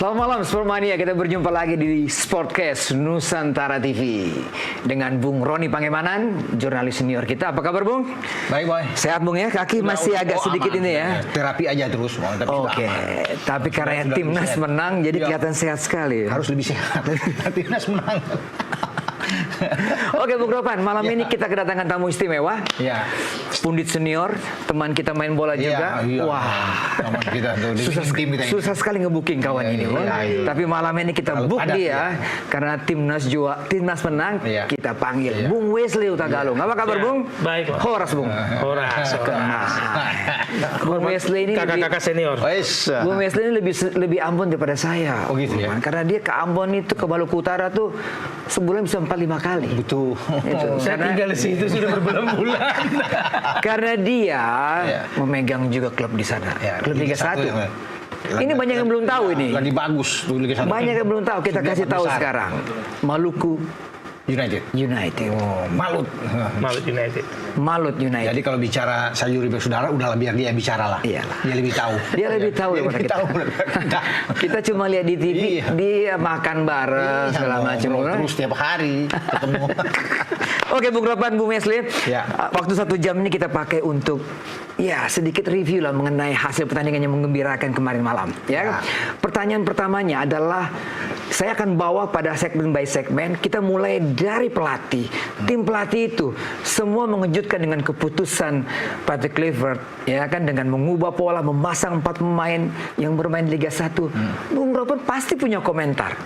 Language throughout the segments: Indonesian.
Selamat malam Sportmania, kita berjumpa lagi di Sportcast Nusantara TV dengan Bung Roni Pangemanan, jurnalis senior kita. Apa kabar Bung? Baik Boy. Sehat Bung ya? Kaki masih agak sedikit aman. Ini ya? Terapi aja terus. Oke. Tapi karena timnas menang jadi kelihatan sehat sekali. Harus lebih sehat. Timnas menang. Oke Bung Ropan, malam ini kita kedatangan tamu istimewa. Ya. Pundit senior, teman kita main bola juga. Iya. Wah, Teman kita tuh, susah sekali ngebooking kawan ini. Iya. Tapi malam ini kita Kalau book padat, dia karena timnas menang. Iya. Kita panggil Bung Wesley Utagalung. Apa kabar Bung? Baik Pak. Horas Bung. Horas. Bung Wesley ini Kakak-kakak senior. Bung Wesley ini lebih Ambon daripada saya. Oh gitu ya? Karena dia ke Ambon itu, ke Maluku Utara tuh sebulan bisa 4-5 kali. Betul. Saya tinggal di situ sudah berbulan-bulan. Karena dia memegang juga klub di sana. Klub Liga 1. Ini banyak yang belum tahu ini. Lagi bagus tuh Liga 1. Banyak yang belum tahu. Kita kasih tahu sekarang. Maluku United. Oh, Malut. Malut United. Jadi kalau bicara sayuri bersaudara, udahlah biar dia bicara lah. Iyalah. Dia lebih tahu. Dia lebih tahu daripada kita. Kita cuma lihat di TV, dia makan bareng segala macam. Terus tiap hari ketemu. Oke, Bung Ropan, Bung Wesley. Ya. Waktu 1 jam ini kita pakai untuk sedikit review lah mengenai hasil pertandingan yang menggembirakan kemarin malam. Pertanyaan pertamanya adalah saya akan bawa pada segmen by segmen. Kita mulai dari pelatih. Tim pelatih itu semua mengejutkan dengan keputusan Patrick Kluivert, ya kan, dengan mengubah pola, memasang 4 pemain yang bermain Liga 1. Bung Ropan pasti punya komentar.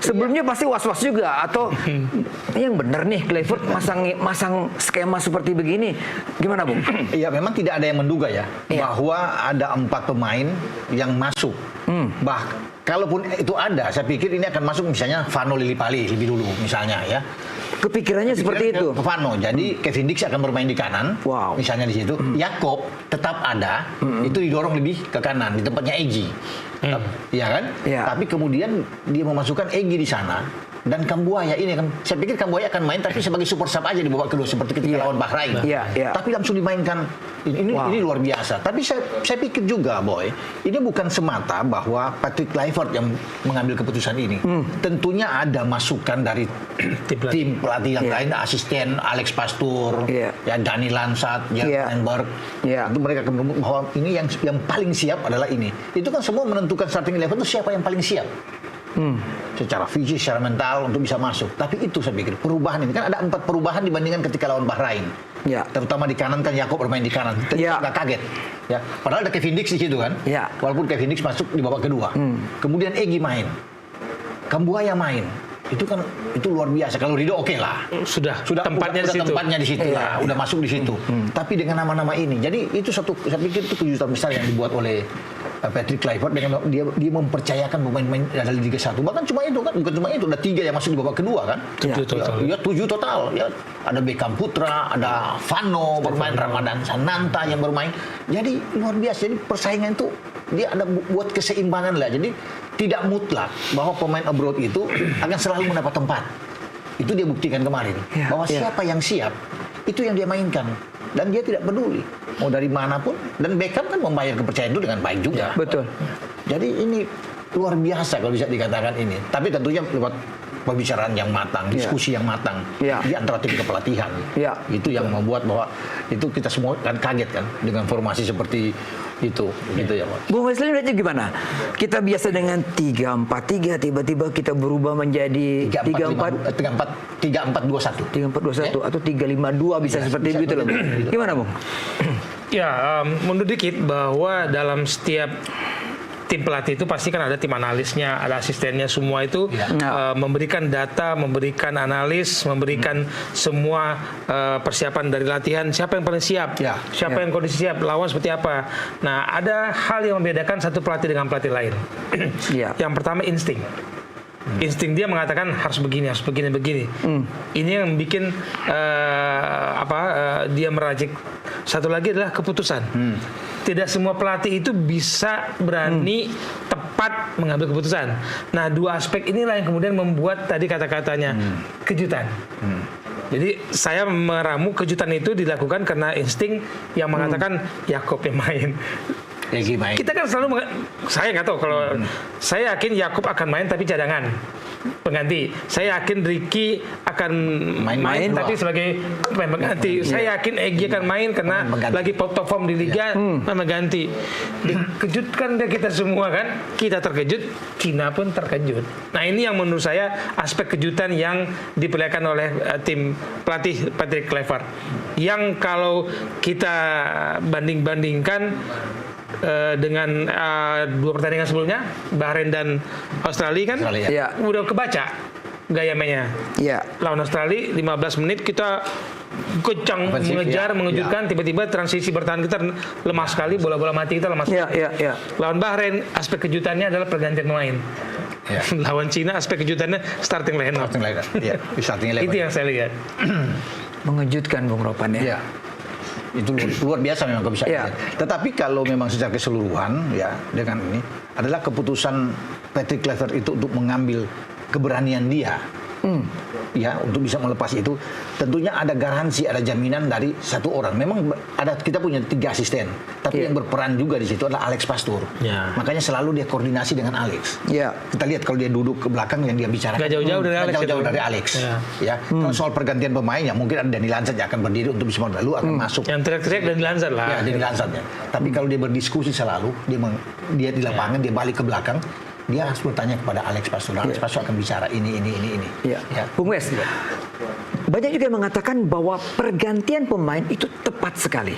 Sebelumnya pasti was-was juga, atau yang benar nih Kluivert masang skema seperti begini. Gimana Bung? Iya, memang tidak ada yang menduga bahwa ada 4 pemain yang masuk. Kalaupun itu ada, saya pikir ini akan masuk misalnya Vano Lillipali lebih dulu misalnya ya. Kepikirannya seperti itu. Vano, jadi Kevin Dix akan bermain di kanan, misalnya di situ. Jakob tetap ada, itu didorong lebih ke kanan di tempatnya Egy. Iya kan? Tapi kemudian dia memasukkan Egy di sana. Dan Kambuaya ini kan, saya pikir Kambuaya akan main tapi sebagai super sub aja di babak kedua seperti ketika lawan Bahrain. Tapi langsung dimainkan. Ini luar biasa. Tapi saya pikir juga Boy, ini bukan semata bahwa Patrick Kluivert yang mengambil keputusan ini. Tentunya ada masukan dari tim pelatih yang lain, asisten Alex Pastur, Dani Lansat, Jurgen Berg. Itu mereka akan menemukan bahwa ini yang paling siap adalah ini. Itu kan semua menentukan starting 11 itu siapa yang paling siap. Secara fisik, secara mental untuk bisa masuk. Tapi itu saya pikir perubahan ini kan ada 4 perubahan dibandingkan ketika lawan Bahrain. Terutama di kanan kan Jakob bermain di kanan. Nggak kaget. Padahal ada Kevin Dix di situ kan. Walaupun Kevin Dix masuk di babak kedua. Kemudian Egy main, Kambuaya main. Itu luar biasa. Kalau Rido oke lah. Sudah tempatnya di situ lah. Udah masuk di situ. Tapi dengan nama-nama ini. Jadi itu saya pikir itu kejutan besar yang dibuat oleh Patrick Kluivert dengan dia mempercayakan pemain-pemain dari Liga 1. Bahkan bukan cuma itu, ada 3 yang masuk di babak kedua kan. 7 total. Ya, ada Beckham Putra, ada Vano bermain, Ramadan Sananta yang bermain. Jadi luar biasa. Jadi persaingan itu dia ada buat keseimbangan lah. Jadi tidak mutlak bahwa pemain abroad itu akan selalu mendapat tempat. Itu dia buktikan kemarin. Bahwa siapa yang siap, itu yang dia mainkan. Dan dia tidak peduli mau dari manapun. Dan Beckham kan membayar kepercayaan itu dengan baik juga. Betul. Jadi ini luar biasa kalau bisa dikatakan ini. Tapi tentunya lewat pembicaraan yang matang, diskusi yang matang di antara tim kepelatihan. Itu yang membuat bahwa itu kita semua kan kaget kan dengan formasi seperti itu gitu ya Pak. Bung Wesley lihatnya gimana? Kita biasa dengan 3-4-3, tiba-tiba kita berubah menjadi 3-4-2-1 atau 3-5-2 bisa seperti itu loh. Gimana Bung? Mundur dikit bahwa dalam setiap tim pelatih itu pasti kan ada tim analisnya, ada asistennya, semua itu memberikan data, memberikan analis, memberikan semua persiapan dari latihan, siapa yang paling siap, siapa yang kondisi siap, lawan seperti apa. Nah, ada hal yang membedakan satu pelatih dengan pelatih lain. Yang pertama insting. Insting dia mengatakan harus begini. Ini yang bikin dia meracik. Satu lagi adalah keputusan. Tidak semua pelatih itu bisa berani tepat mengambil keputusan. Nah, 2 aspek inilah yang kemudian membuat tadi kata-katanya kejutan. Jadi saya meramu kejutan itu dilakukan karena insting yang mengatakan Jakob yang main. Egy main. Kita kan selalu, saya nggak tahu kalau saya yakin Yakub akan main tapi cadangan pengganti. Saya yakin Ricky akan main tapi sebagai pemain pengganti. Saya yakin Egy akan main karena lagi top form di liga, mengganti. Dikejutkan deh kita semua kan. Kita terkejut, Cina pun terkejut. Nah ini yang menurut saya aspek kejutan yang diperlihatkan oleh tim pelatih Patrick Kluivert. Yang kalau kita banding-bandingkan dengan dua pertandingan sebelumnya, Bahrain dan Australia kan, udah kebaca gaya mainnya. Lawan Australia 15 menit kita kencang mengejar, mengejutkan, tiba-tiba transisi bertahan kita lemah sekali, bola-bola mati kita lemah sekali. Lawan Bahrain aspek kejutannya adalah pergantian pemain. Lawan Cina aspek kejutannya starting lineup. Itu yang saya lihat. Mengejutkan Bung Ropan ya. Itu luar biasa memang kebiasaan. Tetapi kalau memang secara keseluruhan ya dengan ini adalah keputusan Patrick Kluivert itu untuk mengambil keberanian dia. Ya, untuk bisa melepas itu tentunya ada garansi, ada jaminan dari satu orang. Memang kita punya 3 asisten, tapi yang berperan juga di situ adalah Alex Pastur. Makanya selalu dia koordinasi dengan Alex. Kita lihat kalau dia duduk ke belakang yang dia bicara nggak jauh-jauh dari Alex. Kalau soal pergantian pemain ya mungkin ada Dani Lansat yang akan berdiri untuk bisa lalu akan masuk. Yang teriak-teriak Dani Lansat lah. Dani Lansatnya. Tapi kalau dia berdiskusi selalu, dia di lapangan, dia balik ke belakang. Dia harus bertanya kepada Alex Pastur. Alex Pastur akan bicara ini. Bung Wes, banyak juga yang mengatakan bahwa pergantian pemain itu tepat sekali.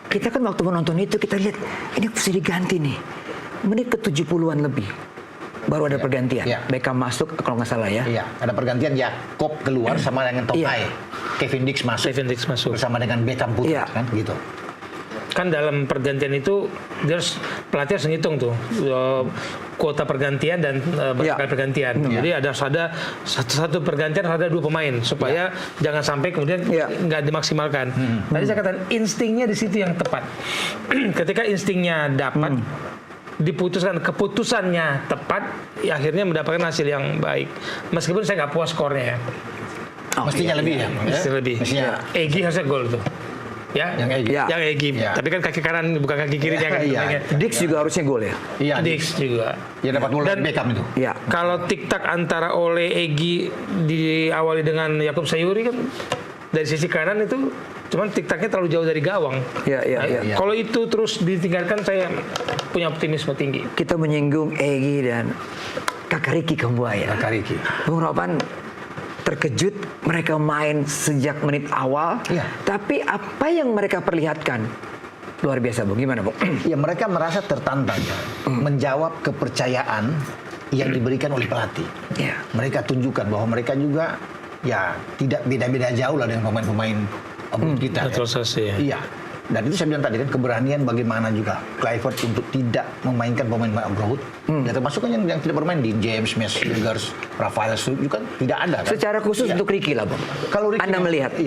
Kita kan waktu menonton itu kita lihat ini mesti diganti nih. Menit ke 70-an lebih baru ada pergantian. Beckham masuk kalau nggak salah ya. Ada pergantian Yakob keluar sama dengan Tokai. Kevin Dix masuk bersama dengan Beckham putar kan gitu. Kan dalam pergantian itu pelatih harus ngitung tuh kuota pergantian dan berapa kali pergantian. Jadi ada satu pergantian ada 2 pemain supaya jangan sampai kemudian nggak dimaksimalkan. Tadi saya katakan instingnya di situ yang tepat. Ketika instingnya dapat diputuskan, keputusannya tepat, akhirnya mendapatkan hasil yang baik. Meskipun saya nggak puas skornya ya. Mestinya lebih ya. Mestinya Egy harusnya gol tuh. Yang Egy. Tapi kan kaki kanan bukan kaki kirinya kan. Dix juga harusnya gol ya. Dix juga. Ya dapat bola dari Beckham itu. Kalau tiktak antara Ole Egy diawali dengan Yakub Sayuri kan dari sisi kanan itu cuman tiktaknya terlalu jauh dari gawang. Kalau itu terus ditinggalkan saya punya optimisme tinggi. Kita menyinggung Egy dan Kakak Ricky Kambuaya. Bung Ropan terkejut mereka main sejak menit awal, tapi apa yang mereka perlihatkan luar biasa, Bung. Gimana, Bung? Ya mereka merasa tertantang menjawab kepercayaan yang diberikan oleh pelatih. Mereka tunjukkan bahwa mereka juga ya tidak beda-beda jauh lah dengan pemain-pemain kita. Dan itu saya bilang tadi kan keberanian bagaimana juga Kluivert untuk tidak memainkan pemain-pemain abroad. Ya termasuk kan yang tidak bermain di James, Messigers, Rafael Struijk kan tidak ada kan. Secara khusus untuk Ricky lah, Bang. Kalau Ricky Anda melihat,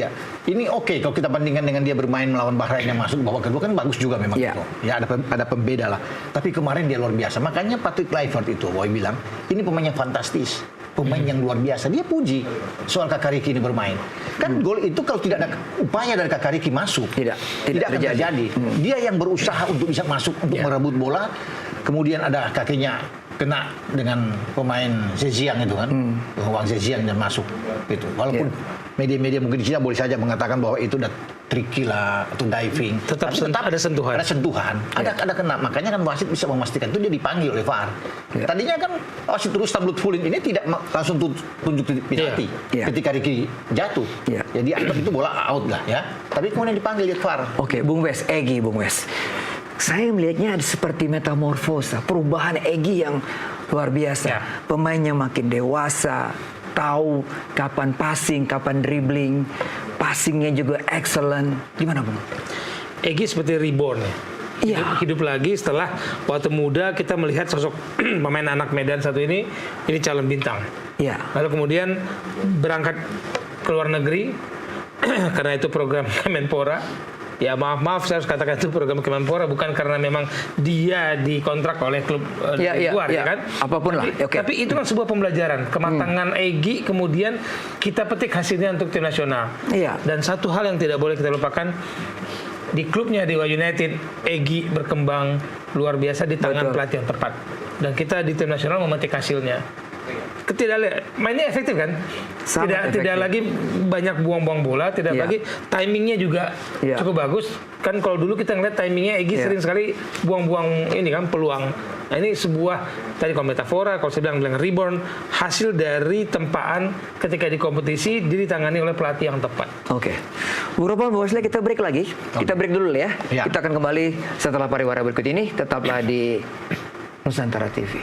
ini oke kalau kita bandingkan dengan dia bermain melawan Bahrain yang masuk babak kedua kan bagus juga memang itu. Ya ada pembeda lah. Tapi kemarin dia luar biasa. Makanya Patrick Kluivert itu, Boy bilang ini pemain yang fantastis. Pemain yang luar biasa. Dia puji soal Kakak Ricky ini bermain. Kan gol itu kalau tidak ada upaya dari Kakak Ricky masuk, tidak akan terjadi. Dia yang berusaha untuk bisa masuk, untuk merebut bola. Kemudian ada kakinya kena dengan pemain Zhejiang itu kan. Wang Zhejiang dan masuk. Gitu. Walaupun media-media mungkin di China boleh saja mengatakan bahwa itu udah tricky lah atau diving, tetap ada sentuhan. Ada kena. Makanya kan wasit bisa memastikan itu dia dipanggil oleh VAR. Tadinya kan wasit terus Tablut-Fulin ini tidak langsung tunjuk penalti ketika Ricky jatuh. Jadi anggap itu bola out lah ya. Tapi kemudian dipanggil lihat VAR. Oke, Bung Wes, Egy, Bung Wes. Saya melihatnya ada seperti metamorfosa, perubahan Egy yang luar biasa. Pemainnya makin dewasa, tahu kapan passing, kapan dribbling, passingnya juga excellent. Gimana, Bung? Egy seperti reborn ya. Hidup lagi setelah waktu muda kita melihat sosok pemain anak Medan satu ini calon bintang. Lalu kemudian berangkat ke luar negeri karena itu program Kemenpora. Ya maaf saya harus katakan itu program Kemenpora bukan karena memang dia dikontrak oleh klub luar ya kan. Apapun lah. Tapi itu kan sebuah pembelajaran kematangan Egy kemudian kita petik hasilnya untuk tim nasional. Dan satu hal yang tidak boleh kita lupakan di klubnya Dewa United, Egy berkembang luar biasa di tangan pelatih yang tepat. Dan kita di tim nasional memetik hasilnya. Mainnya efektif kan? Tidak lagi banyak buang-buang bola, tidak lagi timingnya juga cukup bagus. Kan kalau dulu kita ngeliat timingnya Egy sering sekali buang-buang ini kan peluang. Nah ini sebuah tadi kalau metafora, kalau saya bilang reborn, hasil dari tempaan ketika di kompetisi ditangani oleh pelatih yang tepat. Oke. Bu Ropon, Bu Wesley, kita break lagi. Kita break dulu ya. Kita akan kembali setelah pariwara berikut ini. Tetaplah di Nusantara TV.